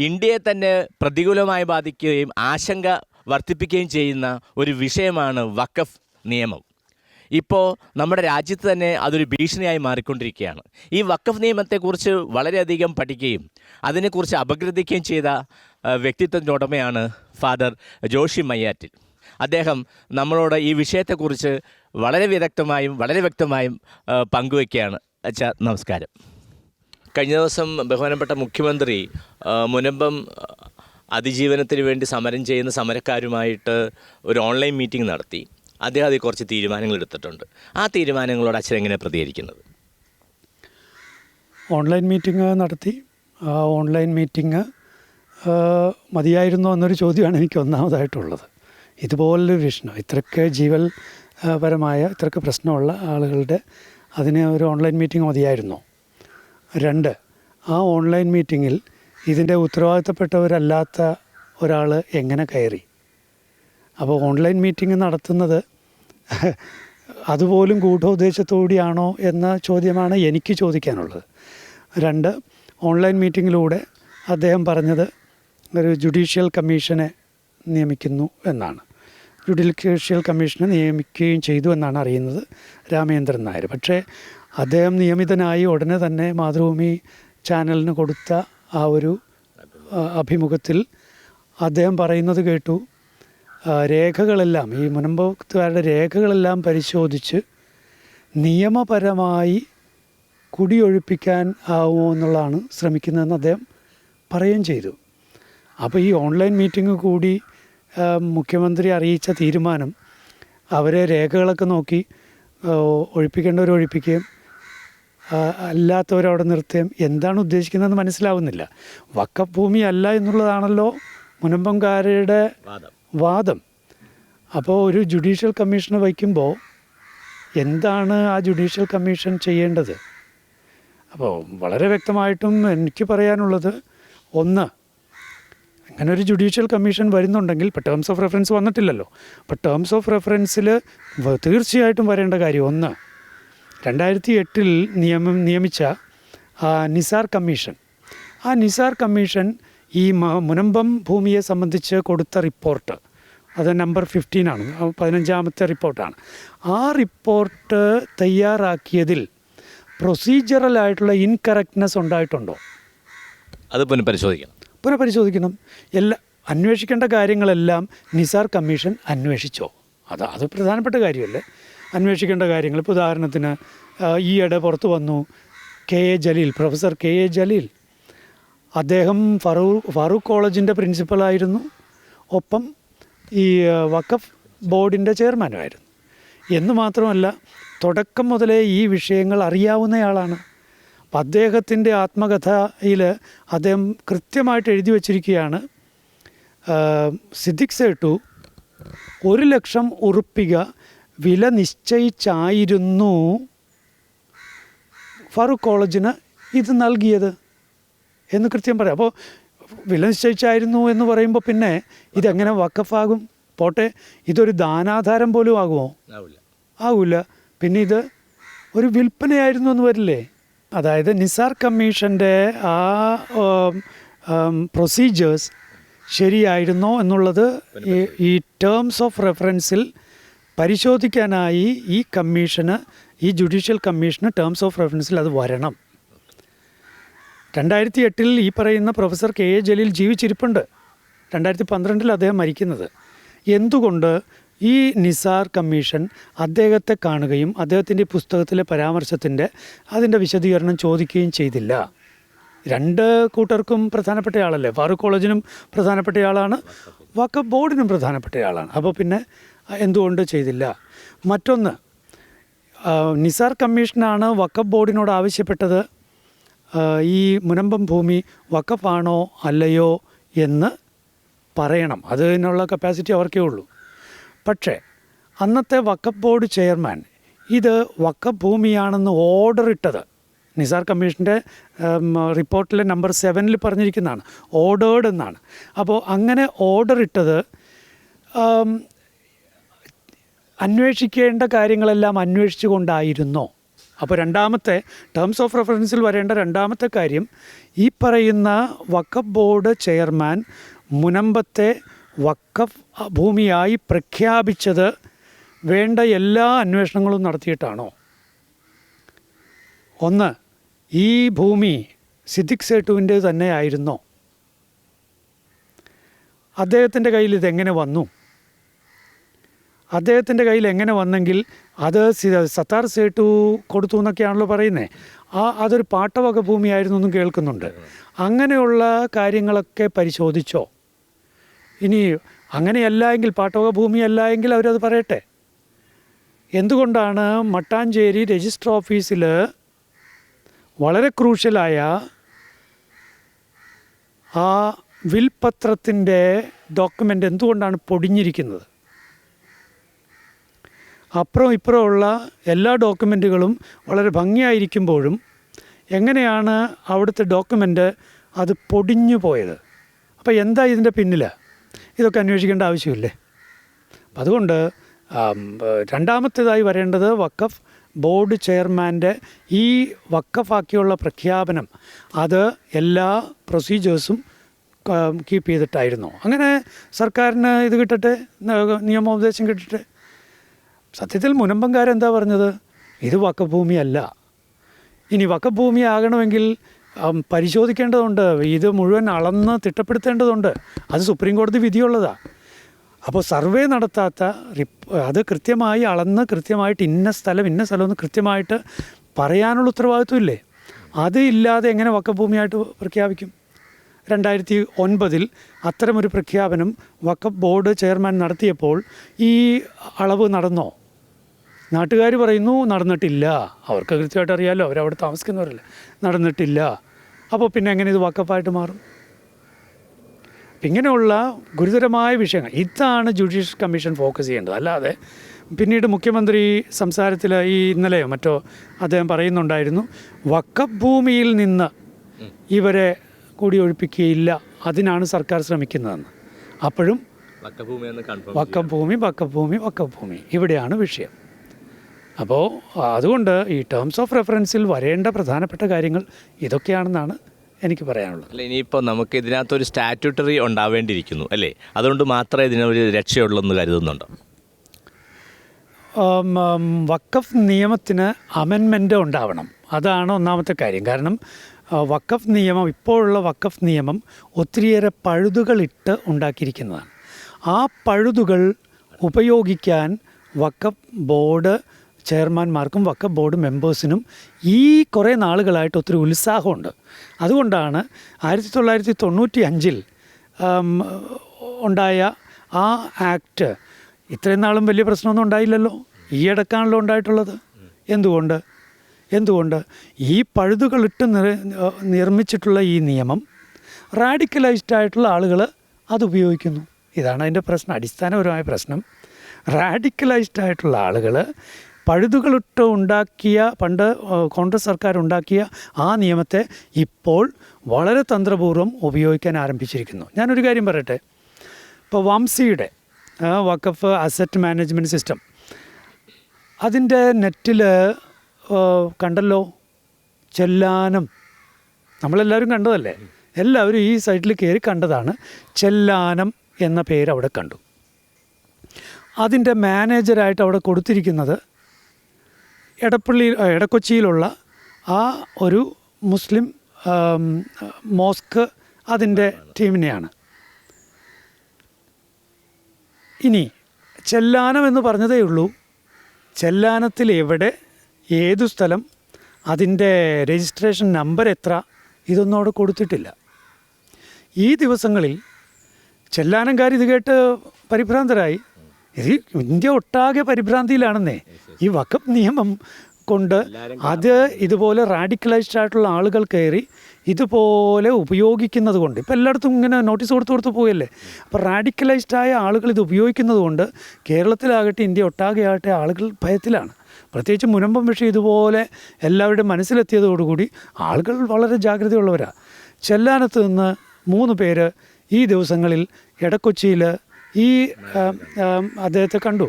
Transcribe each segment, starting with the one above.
ഇന്ത്യയെ തന്നെ പ്രതികൂലമായി ബാധിക്കുകയും ആശങ്ക വർദ്ധിപ്പിക്കുകയും ചെയ്യുന്ന ഒരു വിഷയമാണ് വഖഫ് നിയമം. ഇപ്പോൾ നമ്മുടെ രാജ്യത്ത് തന്നെ അതൊരു ഭീഷണിയായി മാറിക്കൊണ്ടിരിക്കുകയാണ്. ഈ വഖഫ് നിയമത്തെക്കുറിച്ച് വളരെയധികം പഠിക്കുകയും അതിനെക്കുറിച്ച് അപഗ്രഥിക്കുകയും ചെയ്ത വ്യക്തിത്വത്തിൻ്റെ ഉടമയാണ് ഫാദർ ജോഷി മയ്യാറ്റിൽ. അദ്ദേഹം നമ്മളോട് ഈ വിഷയത്തെക്കുറിച്ച് വളരെ വിദഗ്ധമായും വളരെ വ്യക്തമായും പങ്കുവയ്ക്കുകയാണ്. അച്ഛാ, നമസ്കാരം. കഴിഞ്ഞ ദിവസം ബഹുമാനപ്പെട്ട മുഖ്യമന്ത്രി മുനമ്പം അതിജീവനത്തിന് വേണ്ടി സമരം ചെയ്യുന്ന സമരക്കാരുമായിട്ട് ഒരു ഓൺലൈൻ മീറ്റിംഗ് നടത്തി. അദ്ദേഹം അതിൽ കുറച്ച് തീരുമാനങ്ങൾ എടുത്തിട്ടുണ്ട്. ആ തീരുമാനങ്ങളോട് അച്ഛൻ എങ്ങനെ പ്രതികരിക്കുന്നത്? ഓൺലൈൻ മീറ്റിംഗ് നടത്തി. ആ ഓൺലൈൻ മീറ്റിംഗ് മതിയായിരുന്നോ എന്നൊരു ചോദ്യമാണ് എനിക്ക് ഒന്നാമതായിട്ടുള്ളത്. ഇതുപോലൊരു പ്രശ്നം, ഇത്രയ്ക്ക് ജീവൽ പരമായ ഇത്രയ്ക്ക് പ്രശ്നമുള്ള ആളുകളുടെ അതിന് ഒരു ഓൺലൈൻ മീറ്റിംഗ് മതിയായിരുന്നോ? 2, ആ ഓൺലൈൻ മീറ്റിങ്ങിൽ ഇതിൻ്റെ ഉത്തരവാദിത്തപ്പെട്ടവരല്ലാത്ത ഒരാൾ എങ്ങനെ കയറി? അപ്പോൾ ഓൺലൈൻ മീറ്റിംഗ് നടത്തുന്നത് അതുപോലും ഗൂഢോദ്ദേശത്തോടെയാണോ എന്ന ചോദ്യമാണ് എനിക്ക് ചോദിക്കാനുള്ളത്. 2, ഓൺലൈൻ മീറ്റിങ്ങിലൂടെ അദ്ദേഹം പറഞ്ഞത് ഒരു ജുഡീഷ്യൽ കമ്മീഷനെ നിയമിക്കുന്നു എന്നാണ്. ജുഡീഷ്യൽ കമ്മീഷനെ നിയമിക്കുകയും ചെയ്തു എന്നാണ് അറിയുന്നത് രാമേന്ദ്രൻ നായർ. പക്ഷേ അദ്ദേഹം നിയമിതനായി ഉടനെ തന്നെ മാതൃഭൂമി ചാനലിന് കൊടുത്ത ആ ഒരു അഭിമുഖത്തിൽ അദ്ദേഹം പറയുന്നത് കേട്ടു, രേഖകളെല്ലാം ഈ മുനമ്പത്തുകാരുടെ രേഖകളെല്ലാം പരിശോധിച്ച് നിയമപരമായി കുടിയൊഴിപ്പിക്കാൻ ആവുമോ എന്നുള്ളതാണ് ശ്രമിക്കുന്നതെന്ന് അദ്ദേഹം പറയുകയും ചെയ്തു. അപ്പോൾ ഈ ഓൺലൈൻ മീറ്റിംഗ് കൂടി മുഖ്യമന്ത്രി അറിയിച്ച തീരുമാനം അവരെ രേഖകളൊക്കെ നോക്കി ഒഴിപ്പിക്കേണ്ടവർ ഒഴിപ്പിക്കുകയും അല്ലാത്തവരവിടെ നിർത്തുകയും എന്താണ് ഉദ്ദേശിക്കുന്നതെന്ന് മനസ്സിലാവുന്നില്ല. വഖഫ് ഭൂമി അല്ല എന്നുള്ളതാണല്ലോ മുനമ്പംകാരുടെ വാദം. അപ്പോൾ ഒരു ജുഡീഷ്യൽ കമ്മീഷനെ വയ്ക്കുമ്പോൾ എന്താണ് ആ ജുഡീഷ്യൽ കമ്മീഷൻ ചെയ്യേണ്ടത്? അപ്പോൾ വളരെ വ്യക്തമായിട്ടും എനിക്ക് പറയാനുള്ളത്, 1, അങ്ങനെ ഒരു ജുഡീഷ്യൽ കമ്മീഷൻ വരുന്നുണ്ടെങ്കിൽ, ഇപ്പോൾ ടേംസ് ഓഫ് റെഫറൻസ് വന്നിട്ടില്ലല്ലോ, അപ്പോൾ ടേംസ് ഓഫ് റെഫറൻസിൽ തീർച്ചയായിട്ടും വരേണ്ട കാര്യം 1, 2008 നിയമിച്ച നിസാർ കമ്മീഷൻ. ആ നിസാർ കമ്മീഷൻ ഈ മുനമ്പം ഭൂമിയെ സംബന്ധിച്ച് കൊടുത്ത റിപ്പോർട്ട്, അത് നമ്പർ 15 ആണ്, 15ാമത്തെ റിപ്പോർട്ടാണ്. ആ റിപ്പോർട്ട് തയ്യാറാക്കിയതിൽ പ്രൊസീജിയറലായിട്ടുള്ള ഇൻകറക്റ്റ്നെസ് ഉണ്ടായിട്ടുണ്ടോ? അത് പുനഃപരിശോധിക്കണം. അന്വേഷിക്കേണ്ട കാര്യങ്ങളെല്ലാം നിസാർ കമ്മീഷൻ അന്വേഷിച്ചോ? അത് പ്രധാനപ്പെട്ട കാര്യമല്ലേ, അന്വേഷിക്കേണ്ട കാര്യങ്ങൾ. ഇപ്പോൾ ഉദാഹരണത്തിന് ഈയിടെ പുറത്തു വന്നു പ്രൊഫസർ കെ എ ജലീൽ, അദ്ദേഹം ഫറൂഖ് കോളേജിൻ്റെ പ്രിൻസിപ്പലായിരുന്നു, ഒപ്പം ഈ വഖഫ് ബോർഡിൻ്റെ ചെയർമാനുമായിരുന്നു. എന്ന് മാത്രമല്ല, തുടക്കം മുതലേ ഈ വിഷയങ്ങൾ അറിയാവുന്നയാളാണ്. അപ്പം അദ്ദേഹത്തിൻ്റെ ആത്മകഥയിൽ അദ്ദേഹം കൃത്യമായിട്ട് എഴുതി വച്ചിരിക്കുകയാണ്, സിദ്ദിഖ് സേട്ടു 1 ലക്ഷം ഉറുപ്പിക വില നിശ്ചയിച്ചായിരുന്നു ഫറൂഖ് കോളേജിന് ഇത് നൽകിയത് എന്ന് കൃത്യം പറയാം. അപ്പോൾ വില നിശ്ചയിച്ചായിരുന്നു എന്ന് പറയുമ്പോൾ പിന്നെ ഇതെങ്ങനെ വഖഫാകും? പോട്ടെ, ഇതൊരു ദാനാധാരം പോലും ആകുമോ? ആകില്ല. പിന്നെ ഇത് ഒരു വിൽപ്പനയായിരുന്നു എന്ന് വരില്ലേ? അതായത് നിസാർ കമ്മീഷൻ്റെ ആ പ്രൊസീജിയേഴ്സ് ശരിയായിരുന്നോ എന്നുള്ളത് ഈ ടേംസ് ഓഫ് റെഫറൻസിൽ പരിശോധിക്കാനായി ഈ ജുഡീഷ്യൽ കമ്മീഷന് ടേംസ് ഓഫ് റെഫറൻസിൽ അത് വരണം. 2008 ഈ പറയുന്ന പ്രൊഫസർ കെ എ ജലീൽ ജീവിച്ചിരിപ്പുണ്ട്. 2012 അദ്ദേഹം മരിക്കുന്നത്. എന്തുകൊണ്ട് ഈ നിസാർ കമ്മീഷൻ അദ്ദേഹത്തെ കാണുകയും അദ്ദേഹത്തിൻ്റെ പുസ്തകത്തിലെ പരാമർശത്തിൻ്റെ അതിൻ്റെ വിശദീകരണം ചോദിക്കുകയും ചെയ്തില്ല? 2 കൂട്ടർക്കും പ്രധാനപ്പെട്ടയാളല്ലേ, ഫാറൂഖ് കോളേജിനും പ്രധാനപ്പെട്ടയാളാണ്, വഖഫ് ബോർഡിനും പ്രധാനപ്പെട്ടയാളാണ്. അപ്പോൾ പിന്നെ എന്തുകൊണ്ട് ചെയ്തില്ല? മറ്റൊന്ന്, നിസാർ കമ്മീഷനാണ് വഖഫ് ബോർഡിനോട് ആവശ്യപ്പെട്ടത് ഈ മുനമ്പം ഭൂമി വഖഫാണോ അല്ലയോ എന്ന് പറയണം. അതിനുള്ള കപ്പാസിറ്റി അവർക്കേ ഉള്ളൂ. പക്ഷേ അന്നത്തെ വഖഫ് ബോർഡ് ചെയർമാൻ ഇത് വഖഫ് ഭൂമിയാണെന്ന് ഓർഡർ ഇട്ടത് നിസാർ കമ്മീഷൻ്റെ റിപ്പോർട്ടിലെ നമ്പർ 7 പറഞ്ഞിരിക്കുന്നതാണ്, ഓർഡേർഡ് എന്നാണ്. അപ്പോൾ അങ്ങനെ ഓർഡർ ഇട്ടത് അന്വേഷിക്കേണ്ട കാര്യങ്ങളെല്ലാം അന്വേഷിച്ചു കൊണ്ടായിരുന്നോ? അപ്പോൾ രണ്ടാമത്തെ ടേംസ് ഓഫ് റെഫറൻസിൽ വരേണ്ട രണ്ടാമത്തെ കാര്യം, ഈ പറയുന്ന വഖഫ് ബോർഡ് ചെയർമാൻ മുനമ്പത്തെ വഖഫ് ഭൂമിയായി പ്രഖ്യാപിച്ചത് വേണ്ട എല്ലാ അന്വേഷണങ്ങളും നടത്തിയിട്ടാണോ? ഒന്ന്, ഈ ഭൂമി സിദ്ദിഖ് സേട്ടുവിൻ്റെ തന്നെ ആയിരുന്നോ? അദ്ദേഹത്തിൻ്റെ കയ്യിൽ ഇതെങ്ങനെ വന്നു? അദ്ദേഹത്തിൻ്റെ കയ്യിൽ എങ്ങനെ വന്നെങ്കിൽ അത് സത്താർ സേട്ടു കൊടുത്തു എന്നൊക്കെയാണല്ലോ പറയുന്നത്. അതൊരു പാട്ടവക ഭൂമിയായിരുന്നു എന്നും കേൾക്കുന്നുണ്ട്. അങ്ങനെയുള്ള കാര്യങ്ങളൊക്കെ പരിശോധിച്ചോ? ഇനി അങ്ങനെയല്ല എങ്കിൽ, പാട്ടവക ഭൂമിയല്ല എങ്കിൽ അവരത് പറയട്ടെ. എന്തുകൊണ്ടാണ് മട്ടാഞ്ചേരി രജിസ്റ്റർ ഓഫീസിൽ വളരെ ക്രൂഷ്യലായ ആ വിൽപത്രത്തിൻ്റെ ഡോക്യുമെൻ്റ് എന്തുകൊണ്ടാണ് പൊടിഞ്ഞിരിക്കുന്നത്? അപ്പുറം ഇപ്പുറമുള്ള എല്ലാ ഡോക്യുമെൻറ്റുകളും വളരെ ഭംഗിയായിരിക്കുമ്പോഴും എങ്ങനെയാണ് അവിടുത്തെ ഡോക്യുമെൻ്റ് അത് പൊടിഞ്ഞു പോയത്? അപ്പോൾ എന്താ ഇതിൻ്റെ പിന്നിൽ? ഇതൊക്കെ അന്വേഷിക്കേണ്ട ആവശ്യമില്ലേ? അപ്പം അതുകൊണ്ട് രണ്ടാമത്തേതായി വരേണ്ടത് വഖഫ് ബോർഡ് ചെയർമാൻ്റെ ഈ വഖഫാക്കിയുള്ള പ്രഖ്യാപനം, അത് എല്ലാ പ്രൊസീജിയേഴ്സും കീപ്പ് ചെയ്തിട്ടായിരുന്നോ? അങ്ങനെ സർക്കാരിന് ഇത് കിട്ടട്ടെ, നിയമോപദേശം കിട്ടട്ടെ. സത്യത്തിൽ മുനമ്പംകാരെന്താ പറഞ്ഞത്? ഇത് വഖഫ് ഭൂമിയല്ല. ഇനി വഖഫ് ഭൂമി ആകണമെങ്കിൽ പരിശോധിക്കേണ്ടതുണ്ട്, ഇത് മുഴുവൻ അളന്ന് തിട്ടപ്പെടുത്തേണ്ടതുണ്ട്. അത് സുപ്രീം കോടതി വിധിയുള്ളതാണ്. അപ്പോൾ സർവേ നടത്താത്ത, അത് കൃത്യമായി അളന്ന് കൃത്യമായിട്ട് ഇന്ന സ്ഥലം എന്ന് കൃത്യമായിട്ട് പറയാനുള്ള ഉത്തരവാദിത്വമില്ലേ? അത് ഇല്ലാതെ എങ്ങനെ വഖഫ് ഭൂമിയായിട്ട് പ്രഖ്യാപിക്കും? 2009 അത്തരമൊരു പ്രഖ്യാപനം വഖഫ് ബോർഡ് ചെയർമാൻ നടത്തിയപ്പോൾ ഈ അളവ് നടന്നോ? നാട്ടുകാർ പറയുന്നു നടന്നിട്ടില്ല. അവർക്ക് കൃത്യമായിട്ട് അറിയാമല്ലോ, അവരവിടെ താമസിക്കുന്നവരല്ലേ. നടന്നിട്ടില്ല. അപ്പോൾ പിന്നെ എങ്ങനെ ഇത് വഖഫായിട്ട് മാറും? ഇങ്ങനെയുള്ള ഗുരുതരമായ വിഷയങ്ങൾ, ഇതാണ് ജുഡീഷ്യൽ കമ്മീഷൻ ഫോക്കസ് ചെയ്യേണ്ടത്. അല്ലാതെ പിന്നീട് മുഖ്യമന്ത്രി സംസാരത്തിൽ ഇന്നലെയോ മറ്റോ അദ്ദേഹം പറയുന്നുണ്ടായിരുന്നു, വഖഫ് ഭൂമിയിൽ നിന്ന് ഇവരെ കൂടി ഒഴിപ്പിക്കുകയില്ല, അതിനാണ് സർക്കാർ ശ്രമിക്കുന്നതെന്ന്. അപ്പോഴും വഖഫ് ഭൂമി ഇവിടെയാണ് വിഷയം. അപ്പോൾ അതുകൊണ്ട് ഈ ടേംസ് ഓഫ് റെഫറൻസിൽ വരേണ്ട പ്രധാനപ്പെട്ട കാര്യങ്ങൾ ഇതൊക്കെയാണെന്നാണ് എനിക്ക് പറയാനുള്ളത്. അല്ല, ഇനിയിപ്പോൾ നമുക്ക് ഇതിനകത്തൊരു സ്റ്റാറ്റ്യൂട്ടറി ഉണ്ടാവേണ്ടിയിരിക്കുന്നു അല്ലേ? അതുകൊണ്ട് മാത്രമേ ഇതിനൊരു രക്ഷയുള്ളൂ എന്ന് കരുതുന്നുണ്ടോ? വഖഫ് നിയമത്തിന് അമെൻമെൻ്റ് ഉണ്ടാവണം. അതാണ് ഒന്നാമത്തെ കാര്യം. കാരണം വഖഫ് നിയമം, ഇപ്പോഴുള്ള വഖഫ് നിയമം ഒത്തിരിയേറെ പഴുതുകളിട്ട് ഉണ്ടാക്കിയിരിക്കുന്നതാണ്. ആ പഴുതുകൾ ഉപയോഗിക്കാൻ വഖഫ് ബോർഡ് ചെയർമാൻമാർക്കും വഖഫ് ബോർഡ് മെമ്പേഴ്സിനും ഈ കുറേ നാളുകളായിട്ട് ഒത്തിരി ഉത്സാഹമുണ്ട്. അതുകൊണ്ടാണ് 1995 ഉണ്ടായ ആ ആക്ട് ഇത്രയും നാളും വലിയ പ്രശ്നമൊന്നും ഉണ്ടായില്ലല്ലോ. ഈയിടക്കാണല്ലോ ഉണ്ടായിട്ടുള്ളത്. എന്തുകൊണ്ട് ഈ പഴുതുകളിട്ട് നിർമ്മിച്ചിട്ടുള്ള ഈ നിയമം റാഡിക്കലൈസ്ഡ് ആയിട്ടുള്ള ആളുകൾ അത് ഉപയോഗിക്കുന്നു. ഇതാണ് അതിൻ്റെ പ്രശ്നം, അടിസ്ഥാനപരമായ പ്രശ്നം. റാഡിക്കലൈസ്ഡ് ആയിട്ടുള്ള ആളുകൾ പഴുതുകളിട്ട് ഉണ്ടാക്കിയ, പണ്ട് കോൺഗ്രസ് സർക്കാർ ഉണ്ടാക്കിയ ആ നിയമത്തെ ഇപ്പോൾ വളരെ തന്ത്രപൂർവ്വം ഉപയോഗിക്കാൻ ആരംഭിച്ചിരിക്കുന്നു. ഞാനൊരു കാര്യം പറയട്ടെ. ഇപ്പോൾ വംസിയുടെ വഖഫ് അസറ്റ് മാനേജ്മെൻറ്റ് സിസ്റ്റം, അതിൻ്റെ നെറ്റിൽ കണ്ടല്ലോ, ചെല്ലാനം. നമ്മളെല്ലാവരും കണ്ടതല്ലേ? എല്ലാവരും ഈ സൈറ്റിൽ കയറി കണ്ടതാണ്. ചെല്ലാനം എന്ന പേര് അവിടെ കണ്ടു. അതിൻ്റെ മാനേജരായിട്ട് അവിടെ കൊടുത്തിരിക്കുന്നത് എടക്കൊച്ചിയിലുള്ള ആ ഒരു മുസ്ലിം മോസ്ക്, അതിൻ്റെ ടീമിനെയാണ്. ഇനി ചെല്ലാനം എന്ന് പറഞ്ഞതേ ഉള്ളൂ. ചെല്ലാനത്തിൽ എവിടെ, ഏതു സ്ഥലം, അതിൻ്റെ രജിസ്ട്രേഷൻ നമ്പർ എത്ര, ഇതൊന്നും അവിടെ കൊടുത്തിട്ടില്ല. ഈ ദിവസങ്ങളിൽ ചെല്ലാനംകാർ ഇത് കേട്ട് പരിഭ്രാന്തരായി. ഇത് ഇന്ത്യ ഒട്ടാകെ പരിഭ്രാന്തിയിലാണെന്നേ. ഈ വഖഫ് നിയമം കൊണ്ട് അത് ഇതുപോലെ റാഡിക്കലൈസ്ഡ് ആയിട്ടുള്ള ആളുകൾ കയറി ഇതുപോലെ ഉപയോഗിക്കുന്നത് കൊണ്ട്, ഇപ്പോൾ എല്ലായിടത്തും ഇങ്ങനെ നോട്ടീസ് കൊടുത്ത് പോയല്ലേ. അപ്പോൾ റാഡിക്കലൈസ്ഡ് ആയ ആളുകൾ ഇത് ഉപയോഗിക്കുന്നത് കൊണ്ട് കേരളത്തിലാകട്ടെ ഇന്ത്യ ഒട്ടാകെ ആകട്ടെ ആളുകൾ ഭയത്തിലാണ്. പ്രത്യേകിച്ച് മുനമ്പം വിഷയം ഇതുപോലെ എല്ലാവരുടെയും മനസ്സിലെത്തിയതോടുകൂടി ആളുകൾ വളരെ ജാഗ്രതയുള്ളവരാണ്. ചെല്ലാനത്ത് നിന്ന് 3 പേര് ഈ ദിവസങ്ങളിൽ എടക്കൊച്ചിയിൽ ഈ അദ്ദേഹത്തെ കണ്ടു.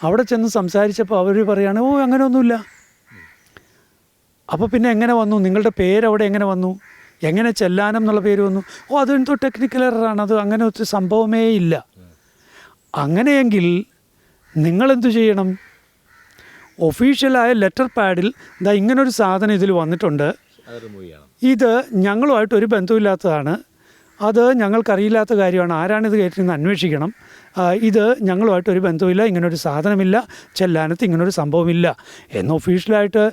അവിടെ ചെന്ന് സംസാരിച്ചപ്പോൾ അവർ പറയുകയാണ്, അങ്ങനെയൊന്നുമില്ല, അപ്പോൾ പിന്നെ എങ്ങനെ വന്നു? നിങ്ങളുടെ പേരവിടെ എങ്ങനെ വന്നു? എങ്ങനെ ചെല്ലാനം എന്നുള്ള പേര് വന്നു? അതെന്തോ ടെക്നിക്കൽ എററാണ്, അത് അങ്ങനെ ഒരു സംഭവമേ ഇല്ല. അങ്ങനെയെങ്കിൽ നിങ്ങളെന്തു ചെയ്യണം? ഒഫീഷ്യലായ ലെറ്റർ പാഡിൽ ഇതാ ഇങ്ങനൊരു സാധനം ഇതിൽ വന്നിട്ടുണ്ട്, ഇത് ഞങ്ങളുമായിട്ടൊരു ബന്ധമില്ലാത്തതാണ്, അത് ഞങ്ങൾക്കറിയില്ലാത്ത കാര്യമാണ്, ആരാണിത് കേട്ടിരുന്ന് അന്വേഷിക്കണം, ഇത് ഞങ്ങളുമായിട്ടൊരു ബന്ധമില്ല, ഇങ്ങനൊരു സാധനമില്ല, ചെല്ലാനത്ത് ഇങ്ങനൊരു സംഭവമില്ല എന്ന് ഒഫീഷ്യലായിട്ട്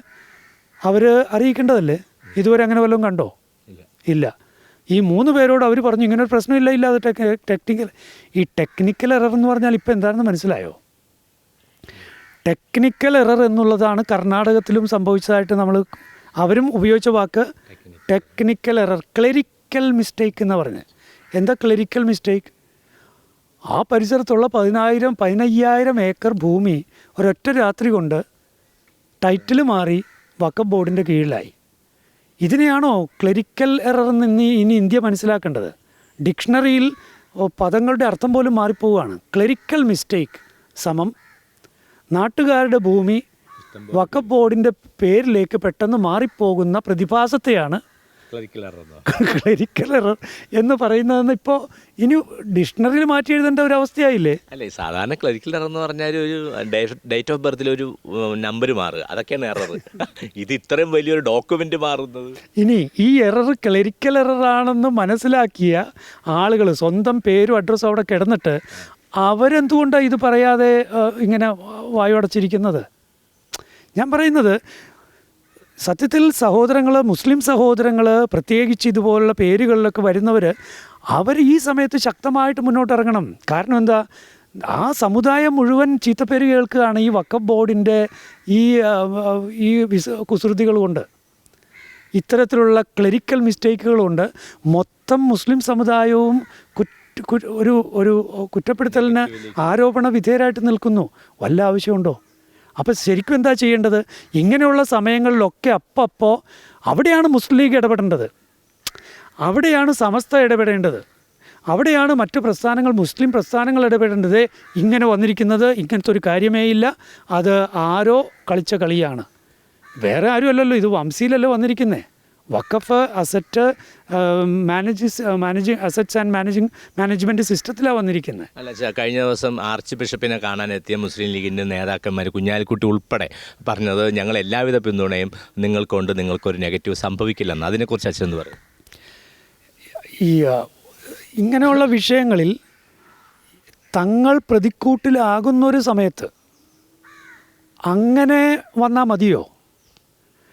അവർ അറിയിക്കേണ്ടതല്ലേ? ഇതുവരെ അങ്ങനെ വല്ലതും കണ്ടോ? ഇല്ല. ഈ 3 പേരോട് അവർ പറഞ്ഞു ഇങ്ങനൊരു പ്രശ്നമില്ല, ഇല്ല, അത് ടെക്നിക്കൽ എറർ എന്ന് പറഞ്ഞാൽ ഇപ്പോൾ എന്താണെന്ന് മനസ്സിലായോ? ടെക്നിക്കൽ എറർ എന്നുള്ളതാണ് കർണാടകത്തിലും സംഭവിച്ചതായിട്ട് അവരും ഉപയോഗിച്ച വാക്ക് ടെക്നിക്കൽ എറർ, ക്ലറിക്കൽ മിസ്റ്റേക്ക് എന്ന് പറഞ്ഞ്. എന്താ ക്ലറിക്കൽ മിസ്റ്റേക്ക്? ആ പരിസരത്തുള്ള 15,000 ഏക്കർ ഭൂമി ഒരൊറ്റ രാത്രി കൊണ്ട് ടൈറ്റിൽ മാറി വഖഫ് ബോർഡിൻ്റെ കീഴിലായി. ഇതിനെയാണോ ക്ലറിക്കൽ എറർ എന്ന് ഇനി ഇന്ത്യ മനസ്സിലാക്കേണ്ടത്? ഡിക്ഷണറിയിൽ പദങ്ങളുടെ അർത്ഥം പോലും മാറിപ്പോവുകയാണ്. ക്ലറിക്കൽ മിസ്റ്റേക്ക് സമം നാട്ടുകാരുടെ ഭൂമി വഖഫ് ബോർഡിൻ്റെ പേരിലേക്ക് പെട്ടെന്ന് മാറിപ്പോകുന്ന പ്രതിഭാസത്തെയാണ് ക്ലറിക്കൽ എറർ എന്ന് പറയുന്നതെന്ന് ഇപ്പോൾ ഇനി ഡിക്ഷണറിയിൽ മാറ്റി എഴുതേണ്ട ഒരു അവസ്ഥയായില്ലേ? അല്ലേ, സാധാരണ ക്ലറിക്കൽ എറർ എന്ന് പറഞ്ഞാൽ ഒരു ഡേറ്റ് ഓഫ് ബർത്തിൽ ഒരു നമ്പർ മാറുക, അതൊക്കെയാണ് എറർ. ഇത് ഇത്രയും വലിയൊരു ഡോക്യുമെൻ്റ് മാറുന്നത്. ഇനി ഈ എറർ ക്ലറിക്കൽ എററാണെന്ന് മനസ്സിലാക്കിയ ആളുകൾ സ്വന്തം പേരും അഡ്രസ്സും അവിടെ കിടന്നിട്ട് അവരെന്തുകൊണ്ടാണ് ഇത് പറയാതെ ഇങ്ങനെ വായുടച്ചിരിക്കുന്നത്? ഞാൻ പറയുന്നത് സത്യത്തിൽ മുസ്ലിം സഹോദരങ്ങൾ പ്രത്യേകിച്ച് ഇതുപോലുള്ള പേരുകളിലൊക്കെ വരുന്നവർ അവർ ഈ സമയത്ത് ശക്തമായിട്ട് മുന്നോട്ടിറങ്ങണം. കാരണം എന്താ, ആ സമുദായം മുഴുവൻ ചീത്തപ്പേര് കേൾക്കുകയാണ് ഈ വഖഫ് ബോർഡിൻ്റെ ഈ കുസൃതികൾ കൊണ്ട്, ഇത്തരത്തിലുള്ള ക്ലറിക്കൽ മിസ്റ്റേക്കുകൾ കൊണ്ട് മൊത്തം മുസ്ലിം സമുദായവും ഒരു കുറ്റപ്പെടുത്തലിന് ആരോപണ വിധേയരായിട്ട് നിൽക്കുന്നു. വല്ല ആവശ്യമുണ്ടോ? അപ്പോൾ ശരിക്കും എന്താ ചെയ്യേണ്ടത്? ഇങ്ങനെയുള്ള സമയങ്ങളിലൊക്കെ അപ്പോൾ അവിടെയാണ് മുസ്ലിം ലീഗ് ഇടപെടേണ്ടത്, അവിടെയാണ് സമസ്ത ഇടപെടേണ്ടത്, അവിടെയാണ് മറ്റു പ്രസ്ഥാനങ്ങൾ, മുസ്ലിം പ്രസ്ഥാനങ്ങൾ ഇടപെടേണ്ടത്. ഇങ്ങനെ വന്നിരിക്കുന്നത് ഇങ്ങനത്തെ ഒരു കാര്യമേ ഇല്ല, അത് ആരോ കളിച്ച കളിയാണ്, വേറെ ആരും അല്ലല്ലോ, ഇത് വംശിയിലല്ലോ വന്നിരിക്കുന്നത്. Waqf asset managing assets and management സിസ്റ്റത്തിലാണ് വന്നിരിക്കുന്നത്. അല്ല, കഴിഞ്ഞ ദിവസം ആർച്ച് ബിഷപ്പിനെ കാണാനെത്തിയ മുസ്ലിം ലീഗിൻ്റെ നേതാക്കന്മാർ, കുഞ്ഞാലിക്കുട്ടി ഉൾപ്പെടെ പറഞ്ഞത് ഞങ്ങൾ എല്ലാവിധ പിന്തുണയും നിങ്ങൾക്കുണ്ട്, നിങ്ങൾക്കൊരു നെഗറ്റീവ് സംഭവിക്കില്ലെന്ന്. അതിനെക്കുറിച്ച് അച്ഛൻ എന്ന് പറയും. ഈ ഇങ്ങനെയുള്ള വിഷയങ്ങളിൽ തങ്ങൾ പ്രതിക്കൂട്ടിലാകുന്നൊരു സമയത്ത് അങ്ങനെ വന്നാൽ മതിയോ?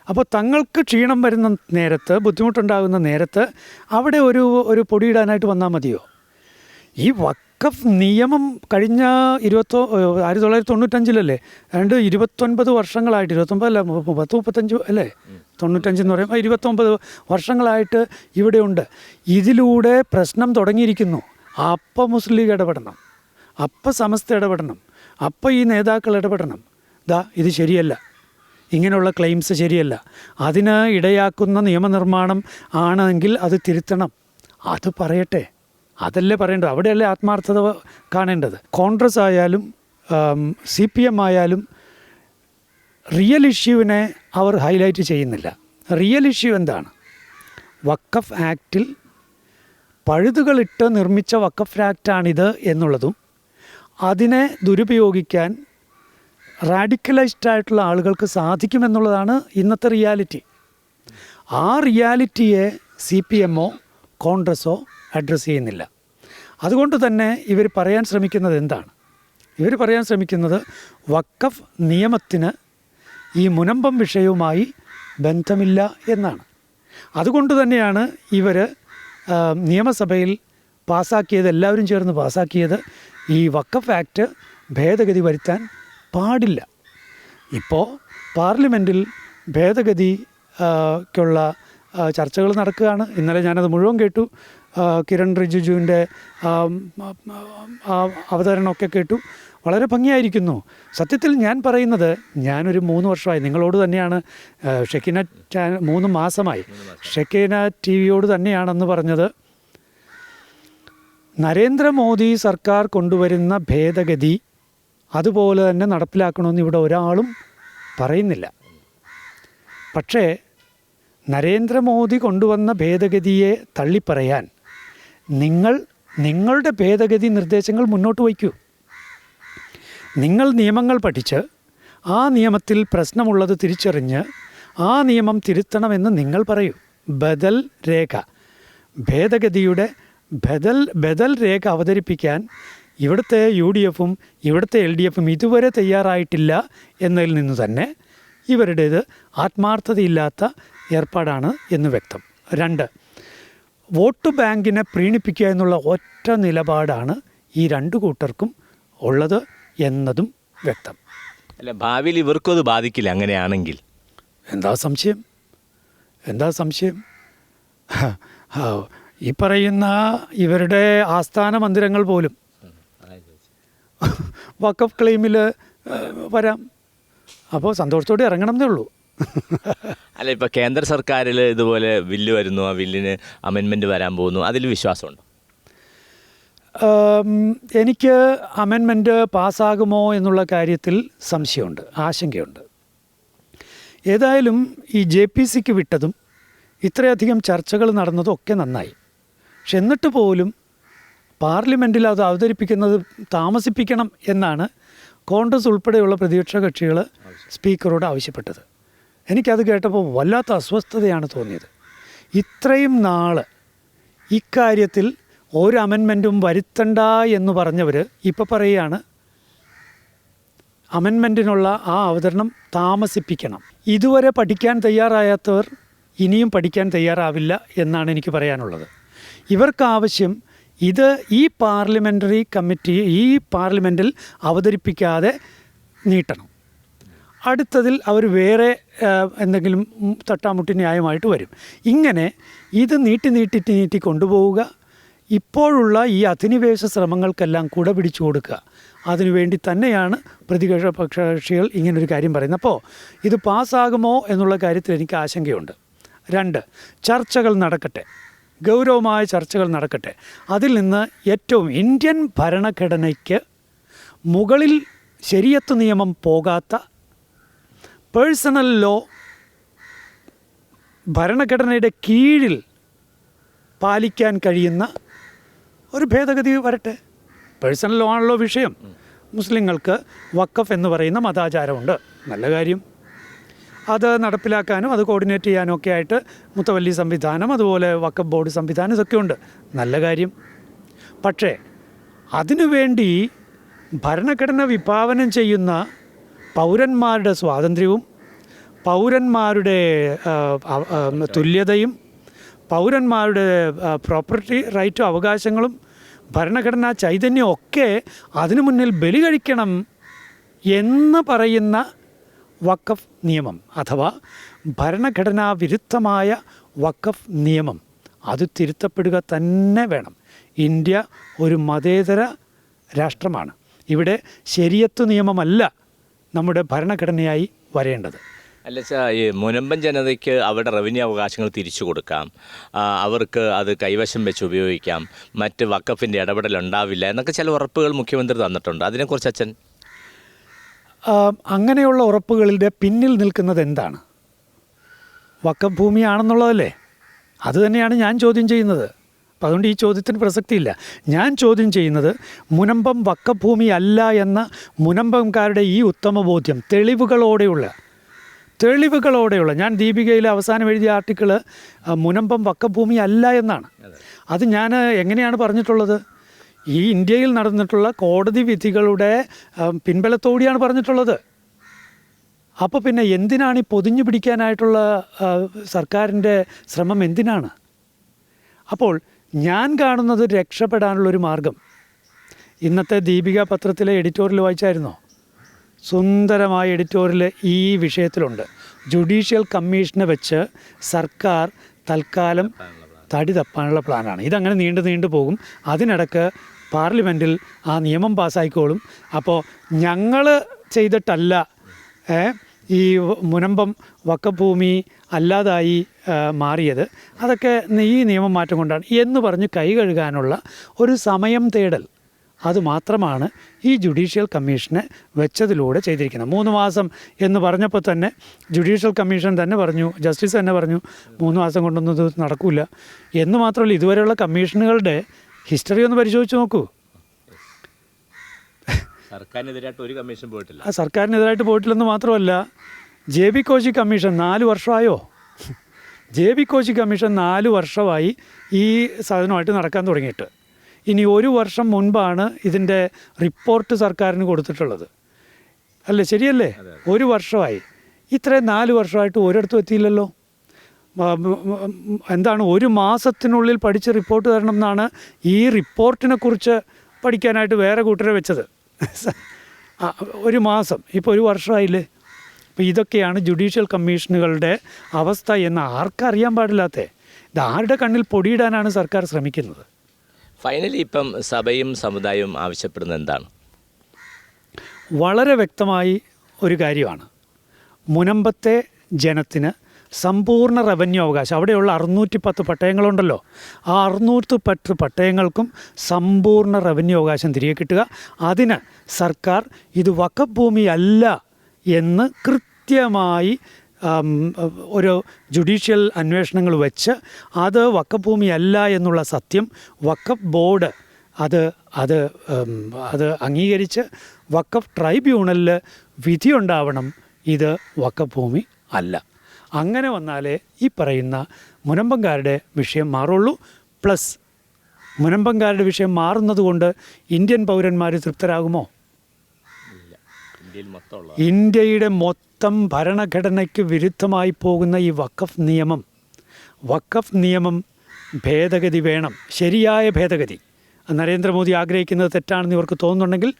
അപ്പോൾ തങ്ങൾക്ക് ക്ഷീണം വരുന്ന നേരത്ത്, ബുദ്ധിമുട്ടുണ്ടാകുന്ന നേരത്ത് അവിടെ ഒരു പൊടിയിടാനായിട്ട് വന്നാൽ മതിയോ? ഈ വഖഫ് നിയമം കഴിഞ്ഞ 1995 ഏതാണ്ട് 29 വർഷങ്ങളായിട്ട്, 29 അല്ല 35 അല്ലേ, 95 എന്ന് പറയുമ്പോൾ 29 വർഷങ്ങളായിട്ട് ഇവിടെയുണ്ട്. ഇതിലൂടെ പ്രശ്നം തുടങ്ങിയിരിക്കുന്നു. അപ്പം മുസ്ലിം ലീഗ് ഇടപെടണം, അപ്പം സമസ്ത ഇടപെടണം, അപ്പം ഈ നേതാക്കൾ ഇടപെടണം. ഇത് ശരിയല്ല, ഇങ്ങനെയുള്ള ക്ലെയിംസ് ശരിയല്ല, അതിന് ഇടയാക്കുന്ന നിയമനിർമ്മാണം ആണെങ്കിൽ അത് തിരുത്തണം, അത് പറയട്ടെ, അതല്ലേ പറയേണ്ടത്, അവിടെയല്ലേ ആത്മാർത്ഥത കാണേണ്ടത്. കോൺഗ്രസ് ആയാലും CPM ആയാലും റിയൽ ഇഷ്യൂവിനെ അവർ ഹൈലൈറ്റ് ചെയ്യുന്നില്ല. റിയൽ ഇഷ്യൂ എന്താണ്? വഖഫ് ആക്റ്റിൽ പഴുതുകളിട്ട് നിർമ്മിച്ച വഖഫ് ആക്റ്റാണിത് എന്നുള്ളതും അതിനെ ദുരുപയോഗിക്കാൻ റാഡിക്കലൈസ്ഡ് ആയിട്ടുള്ള ആളുകൾക്ക് സാധിക്കുമെന്നുള്ളതാണ് ഇന്നത്തെ റിയാലിറ്റി. ആ റിയാലിറ്റിയെ CPM-ഓ കോൺഗ്രസ്സോ അഡ്രസ്സ് ചെയ്യുന്നില്ല. അതുകൊണ്ട് തന്നെ ഇവർ പറയാൻ ശ്രമിക്കുന്നത് എന്താണ്? ഇവർ പറയാൻ ശ്രമിക്കുന്നത് വഖഫ് നിയമത്തിന് ഈ മുനമ്പം വിഷയവുമായി ബന്ധമില്ല എന്നാണ്. അതുകൊണ്ട് തന്നെയാണ് ഇവർ നിയമസഭയിൽ പാസ്സാക്കിയത്, എല്ലാവരും ചേർന്ന് പാസ്സാക്കിയത്, ഈ വഖഫ് ആക്ട് ഭേദഗതി വരുത്താൻ പാടില്ല. ഇപ്പോൾ പാർലമെൻറ്റിൽ ഭേദഗതിക്കുള്ള ചർച്ചകൾ നടക്കുകയാണ്. ഇന്നലെ ഞാനത് മുഴുവൻ കേട്ടു. കിരൺ റിജിജുവിൻ്റെ അവതരണമൊക്കെ കേട്ടു. വളരെ ഭംഗിയായിരിക്കുന്നു. സത്യത്തിൽ ഞാൻ പറയുന്നത്, ഞാനൊരു 3 വർഷമായി നിങ്ങളോട് തന്നെയാണ്, ഷെക്കിന 3 മാസമായി ഷെക്കിന TV-യോട് തന്നെയാണെന്ന് പറഞ്ഞത്. നരേന്ദ്രമോദി സർക്കാർ കൊണ്ടുവരുന്ന ഭേദഗതി അതുപോലെ തന്നെ നടപ്പിലാക്കണമെന്ന് ഇവിടെ ഒരാളും പറയുന്നില്ല. പക്ഷേ നരേന്ദ്രമോദി കൊണ്ടുവന്ന ഭേദഗതിയെ തള്ളിപ്പറയാൻ നിങ്ങളുടെ ഭേദഗതി നിർദ്ദേശങ്ങൾ മുന്നോട്ട് വയ്ക്കൂ. നിങ്ങൾ നിയമങ്ങൾ പഠിച്ച് ആ നിയമത്തിൽ പ്രശ്നമുള്ളത് തിരിച്ചറിഞ്ഞ് ആ നിയമം തിരുത്തണമെന്ന് നിങ്ങൾ പറയൂ. ബദൽ രേഖ, ഭേദഗതിയുടെ ബദൽ രേഖ അവതരിപ്പിക്കാൻ ഇവിടുത്തെ UDFും ഇവിടുത്തെ LDFും ഇതുവരെ തയ്യാറായിട്ടില്ല എന്നതിൽ നിന്ന് തന്നെ ഇവരുടേത് ആത്മാർത്ഥതയില്ലാത്ത ഏർപ്പാടാണ് എന്ന് വ്യക്തം. 2, വോട്ട് ബാങ്കിനെ പ്രീണിപ്പിക്കുക എന്നുള്ള ഒറ്റ നിലപാടാണ് ഈ 2 കൂട്ടർക്കും ഉള്ളത് എന്നതും വ്യക്തം. അല്ല, ഭാവിയിൽ ഇവർക്കും അത് ബാധിക്കില്ല അങ്ങനെയാണെങ്കിൽ? എന്താ സംശയം? ഈ പറയുന്ന ഇവരുടെ ആസ്ഥാന മന്ദിരങ്ങൾ പോലും വഖഫ് ക്ലെയിമിൽ വരാം. അപ്പോൾ സന്തോഷത്തോടെ ഇറങ്ങണം എന്നേ ഉള്ളൂ. അല്ല, ഇപ്പോൾ കേന്ദ്ര സർക്കാരിൽ ഇതുപോലെ ബില്ല് വരുന്നു, ആ ബില്ലിന് അമെൻമെൻറ്റ് വരാൻ പോകുന്നു, അതിൽ വിശ്വാസമുണ്ടോ? എനിക്ക് അമെൻമെൻറ്റ് പാസ്സാകുമോ എന്നുള്ള കാര്യത്തിൽ സംശയമുണ്ട്, ആശങ്കയുണ്ട്. ഏതായാലും ഈ JPCക്ക് വിട്ടതും ഇത്രയധികം ചർച്ചകൾ നടന്നതും ഒക്കെ നന്നായി. പക്ഷെ എന്നിട്ട് പോലും പാർലമെൻറ്റിൽ അത് അവതരിപ്പിക്കുന്നത് താമസിപ്പിക്കണം എന്നാണ് കോൺഗ്രസ് ഉൾപ്പെടെയുള്ള പ്രതിപക്ഷ കക്ഷികൾ സ്പീക്കറോട് ആവശ്യപ്പെട്ടത്. എനിക്കത് കേട്ടപ്പോൾ വല്ലാത്ത അസ്വസ്ഥതയാണ് തോന്നിയത്. ഇത്രയും നാൾ ഇക്കാര്യത്തിൽ ഒരു അമെൻമെൻറ്റും വരുത്തണ്ട എന്ന് പറഞ്ഞവർ ഇപ്പോൾ പറയുകയാണ് അമെൻമെൻറ്റിനുള്ള ആ അവതരണം താമസിപ്പിക്കണം. ഇതുവരെ പഠിക്കാൻ തയ്യാറായാത്തവർ ഇനിയും പഠിക്കാൻ തയ്യാറാവില്ല എന്നാണ് എനിക്ക് പറയാനുള്ളത്. ഇവർക്കാവശ്യം ഇത് ഈ പാർലമെൻ്ററി കമ്മിറ്റി ഈ പാർലമെൻറ്റിൽ അവതരിപ്പിക്കാതെ നീട്ടണം. അടുത്തതിൽ അവർ വേറെ എന്തെങ്കിലും തട്ടാമുട്ടി ന്യായമായിട്ട് വരും. ഇങ്ങനെ ഇത് നീട്ടി കൊണ്ടുപോവുക, ഇപ്പോഴുള്ള ഈ അധിനിവേശ ശ്രമങ്ങൾക്കെല്ലാം കുട പിടിച്ചു കൊടുക്കുക. അതിനുവേണ്ടി തന്നെയാണ് പ്രതിപക്ഷ കക്ഷികൾ ഇങ്ങനൊരു കാര്യം പറയുന്നത്. അപ്പോൾ ഇത് പാസ്സാകുമോ എന്നുള്ള കാര്യത്തിൽ എനിക്ക് ആശങ്കയുണ്ട്. 2, ചർച്ചകൾ നടക്കട്ടെ, ഗൗരവമായ ചർച്ചകൾ നടക്കട്ടെ. അതിൽ നിന്ന് ഏറ്റവും ഇന്ത്യൻ ഭരണഘടനയ്ക്ക് മുകളിൽ ശരിയത്ത് നിയമം പോകാത്ത പേഴ്സണൽ ലോ ഭരണഘടനയുടെ കീഴിൽ പാലിക്കാൻ കഴിയുന്ന ഒരു ഭേദഗതി വരട്ടെ. പേഴ്സണൽ ലോ ആണല്ലോ വിഷയം. മുസ്ലിങ്ങൾക്ക് വഖഫ് എന്ന് പറയുന്ന മതാചാരമുണ്ട്, നല്ല കാര്യം. അത് നടപ്പിലാക്കാനും അത് കോർഡിനേറ്റ് ചെയ്യാനും ഒക്കെ ആയിട്ട് മുത്തവല്ലി സംവിധാനം, അതുപോലെ വഖഫ് ബോർഡ് സംവിധാനം, ഇതൊക്കെ ഉണ്ട്, നല്ല കാര്യം. പക്ഷേ അതിനുവേണ്ടി ഭരണഘടന വിഭാവനം ചെയ്യുന്ന പൗരന്മാരുടെ സ്വാതന്ത്ര്യവും പൗരന്മാരുടെ തുല്യതയും പൗരന്മാരുടെ പ്രോപ്പർട്ടി റൈറ്റും അവകാശങ്ങളും ഭരണഘടനാ ചൈതന്യം ഒക്കെ അതിനു മുന്നിൽ ബലി കഴിക്കണം എന്ന് പറയുന്ന വഖഫ് നിയമം അഥവാ ഭരണഘടനാ വിരുദ്ധമായ വഖഫ് നിയമം അത് തിരുത്തപ്പെടുക തന്നെ വേണം. ഇന്ത്യ ഒരു മതേതര രാഷ്ട്രമാണ്. ഇവിടെ ശരിയത്ത് നിയമമല്ല നമ്മുടെ ഭരണഘടനയായി വരേണ്ടത്. അല്ല സാർ, ഈ മുനമ്പൻ ജനതയ്ക്ക് അവരുടെ റവന്യൂ അവകാശങ്ങൾ തിരിച്ചു കൊടുക്കാം, അവർക്ക് അത് കൈവശം വെച്ച് ഉപയോഗിക്കാം, മറ്റ് വഖഫിൻ്റെ ഇടപെടൽ ഉണ്ടാവില്ല എന്നൊക്കെ ചില ഉറപ്പുകൾ മുഖ്യമന്ത്രി തന്നിട്ടുണ്ട്. അതിനെക്കുറിച്ച് അച്ഛൻ? അങ്ങനെയുള്ള ഉറപ്പുകളുടെ പിന്നിൽ നിൽക്കുന്നത് എന്താണ്? വഖഫ് ഭൂമിയാണെന്നുള്ളതല്ലേ? അത് തന്നെയാണ് ഞാൻ ചോദ്യം ചെയ്യുന്നത്. അപ്പോൾ അതുകൊണ്ട് ഈ ചോദ്യത്തിന് പ്രസക്തിയില്ല. ഞാൻ ചോദ്യം ചെയ്യുന്നത് മുനമ്പം വഖഫ് ഭൂമി അല്ല എന്ന മുനമ്പംകാരുടെ ഈ ഉത്തമ ബോധ്യം തെളിവുകളോടെയുള്ള ഞാൻ ദീപികയിൽ അവസാനം എഴുതിയ ആർട്ടിക്കിള് മുനമ്പം വഖഫ് ഭൂമി അല്ല എന്നാണ്. അത് ഞാൻ എങ്ങനെയാണ് പറഞ്ഞിട്ടുള്ളത്? ഈ ഇന്ത്യയിൽ നടന്നിട്ടുള്ള കോടതി വിധികളുടെ പിൻബലത്തോടെയാണ് പറഞ്ഞിട്ടുള്ളത്. അപ്പോൾ പിന്നെ എന്തിനാണ് ഈ പൊതിഞ്ഞു പിടിക്കാനായിട്ടുള്ള സർക്കാരിൻ്റെ ശ്രമം എന്തിനാണ്? അപ്പോൾ ഞാൻ കാണുന്നത് രക്ഷപ്പെടാനുള്ളൊരു മാർഗം. ഇന്നത്തെ ദീപിക പത്രത്തിലെ എഡിറ്റോറിയൽ വായിച്ചായിരുന്നോ? സുന്ദരമായ എഡിറ്റോറിയൽ ഈ വിഷയത്തിലുണ്ട്. ജുഡീഷ്യൽ കമ്മീഷനെ വെച്ച് സർക്കാർ തൽക്കാലം തടി തപ്പാനുള്ള പ്ലാനാണ്. ഇതങ്ങനെ നീണ്ടു പോകും. അതിനിടക്ക് പാർലമെൻറ്റിൽ ആ നിയമം പാസ്സായിക്കോളും. അപ്പോൾ ഞങ്ങൾ ചെയ്തിട്ടല്ല ഈ മുനമ്പം വഖഫ് ഭൂമി അല്ലാതായി മാറിയത്, അതൊക്കെ ഈ നിയമം മാറ്റം കൊണ്ടാണ് എന്ന് പറഞ്ഞ് കൈ കഴുകാനുള്ള ഒരു സമയം തേടൽ, അത് മാത്രമാണ് ഈ ജുഡീഷ്യൽ കമ്മീഷനെ വെച്ചതിലൂടെ ചെയ്തിരിക്കുന്നത്. 3 മാസം എന്ന് പറഞ്ഞപ്പോൾ തന്നെ ജുഡീഷ്യൽ കമ്മീഷൻ തന്നെ പറഞ്ഞു, ജസ്റ്റിസ് തന്നെ പറഞ്ഞു 3 മാസം കൊണ്ടൊന്നും ഇത് നടക്കില്ല എന്ന് മാത്രമല്ല, ഇതുവരെയുള്ള കമ്മീഷനുകളുടെ ഹിസ്റ്ററി ഒന്ന് പരിശോധിച്ച് നോക്കൂ. സർക്കാരിനെതിരായിട്ട് ഒരു കമ്മീഷൻ പോയിട്ടില്ല. ആ സർക്കാരിനെതിരായിട്ട് പോയിട്ടില്ലെന്ന് മാത്രമല്ല, JB Koshy commission 4 വർഷമായോ? JB Koshy commission 4 വർഷമായി ഈ സാധനമായിട്ട് നടക്കാൻ തുടങ്ങിയിട്ട്. ഇനി 1 വർഷം മുൻപാണ് ഇതിൻ്റെ റിപ്പോർട്ട് സർക്കാരിന് കൊടുത്തിട്ടുള്ളത്, അല്ലേ? ശരിയല്ലേ? 1 വർഷമായി. ഇത്രയും 4 വർഷമായിട്ട് ഒരിടത്തും എത്തിയില്ലല്ലോ. എന്താണ്, 1 മാസത്തിനുള്ളിൽ പഠിച്ച് റിപ്പോർട്ട് തരണം എന്നാണ് ഈ റിപ്പോർട്ടിനെ കുറിച്ച് പഠിക്കാനായിട്ട് വേറെ കൂട്ടരെ വെച്ചത്. 1 മാസം, ഇപ്പോൾ 1 വർഷമായില്ലേ? അപ്പോൾ ഇതൊക്കെയാണ് ജുഡീഷ്യൽ കമ്മീഷനുകളുടെ അവസ്ഥ എന്ന് ആർക്കറിയാൻ പാടില്ലാത്തേ. ഇത് ആരുടെ കണ്ണിൽ പൊടിയിടാനാണ് സർക്കാർ ശ്രമിക്കുന്നത്? ഫൈനലി ഇപ്പം സഭയും സമുദായവും ആവശ്യപ്പെടുന്നത് എന്താണ്? വളരെ വ്യക്തമായി ഒരു കാര്യമാണ്. മുനമ്പത്തെ ജനത്തിന് സമ്പൂർണ്ണ റവന്യൂ അവകാശം, അവിടെയുള്ള 610 പട്ടയങ്ങളുണ്ടല്ലോ, ആ 610 പട്ടയങ്ങൾക്കും സമ്പൂർണ്ണ റവന്യൂ അവകാശം തിരികെ കിട്ടുക. അതിന് സർക്കാർ ഇത് വഖഫ് ഭൂമിയല്ല എന്ന് കൃത്യമായി ഒരു ജുഡീഷ്യൽ അന്വേഷണങ്ങൾ വെച്ച് അത് വഖഫ് ഭൂമിയല്ല എന്നുള്ള സത്യം വഖഫ് ബോർഡ് അത് അംഗീകരിച്ച് വഖഫ് ട്രൈബ്യൂണലിൽ വിധിയുണ്ടാവണം, ഇത് വഖഫ് ഭൂമി അല്ല. അങ്ങനെ വന്നാലേ ഈ പറയുന്ന മുനമ്പംകാരുടെ വിഷയം മാറുള്ളൂ. പ്ലസ് മുനമ്പംകാരുടെ വിഷയം മാറുന്നത് കൊണ്ട് ഇന്ത്യൻ പൗരന്മാർ തൃപ്തരാകുമോ? ഇന്ത്യയുടെ മൊത്തം ഭരണഘടനയ്ക്ക് വിരുദ്ധമായി പോകുന്ന ഈ വഖഫ് നിയമം ഭേദഗതി വേണം, ശരിയായ ഭേദഗതി. നരേന്ദ്രമോദി ആഗ്രഹിക്കുന്നത് തെറ്റാണെന്ന് ഇവർക്ക് തോന്നുന്നുണ്ടെങ്കിൽ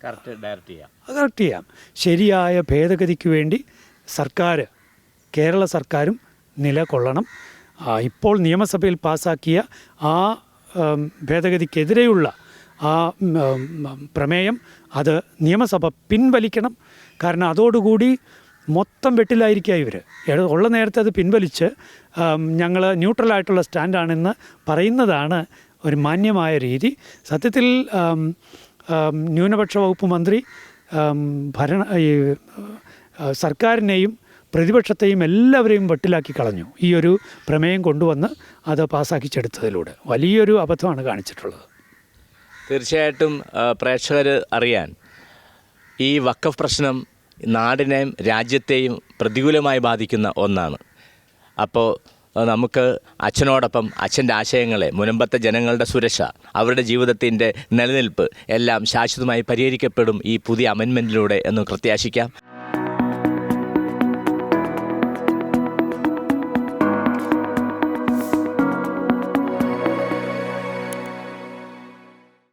കറക്റ്റ് ചെയ്യാം. ശരിയായ ഭേദഗതിക്ക് വേണ്ടി കേരള സർക്കാരും നിലകൊള്ളണം. ഇപ്പോൾ നിയമസഭയിൽ പാസാക്കിയ ആ ഭേദഗതിക്കെതിരെയുള്ള ആ പ്രമേയം അത് നിയമസഭ പിൻവലിക്കണം. കാരണം അതോടുകൂടി മൊത്തം വെട്ടിലായിരിക്കുക ഇവർ. ഉള്ള നേരത്തെ അത് പിൻവലിച്ച് ഞങ്ങൾ ന്യൂട്രലായിട്ടുള്ള സ്റ്റാൻഡാണെന്ന് പറയുന്നതാണ് ഒരു മാന്യമായ രീതി. സത്യത്തിൽ ന്യൂനപക്ഷ വകുപ്പ് മന്ത്രി സർക്കാരിനെയും പ്രതിപക്ഷത്തെയും എല്ലാവരെയും വെട്ടിലാക്കി കളഞ്ഞു. ഈ ഒരു പ്രമേയം കൊണ്ടുവന്ന് അത് പാസ്സാക്കിച്ചെടുത്തതിലൂടെ വലിയൊരു അബദ്ധമാണ് കാണിച്ചിട്ടുള്ളത്. തീർച്ചയായിട്ടും പ്രേക്ഷകർ അറിയാൻ, ഈ വഖഫ് പ്രശ്നം നാടിനെയും രാജ്യത്തെയും പ്രതികൂലമായി ബാധിക്കുന്ന ഒന്നാണ്. അപ്പോൾ നമുക്ക് അച്ഛനോടൊപ്പം അച്ഛൻ്റെ ആശയങ്ങളെ, മുനമ്പത്തെ ജനങ്ങളുടെ സുരക്ഷ, അവരുടെ ജീവിതത്തിൻ്റെ നിലനിൽപ്പ് എല്ലാം ശാശ്വതമായി പരിഹരിക്കപ്പെടും ഈ പുതിയ അമെൻമെൻറ്റിലൂടെ എന്ന് പ്രത്യാശിക്കാം.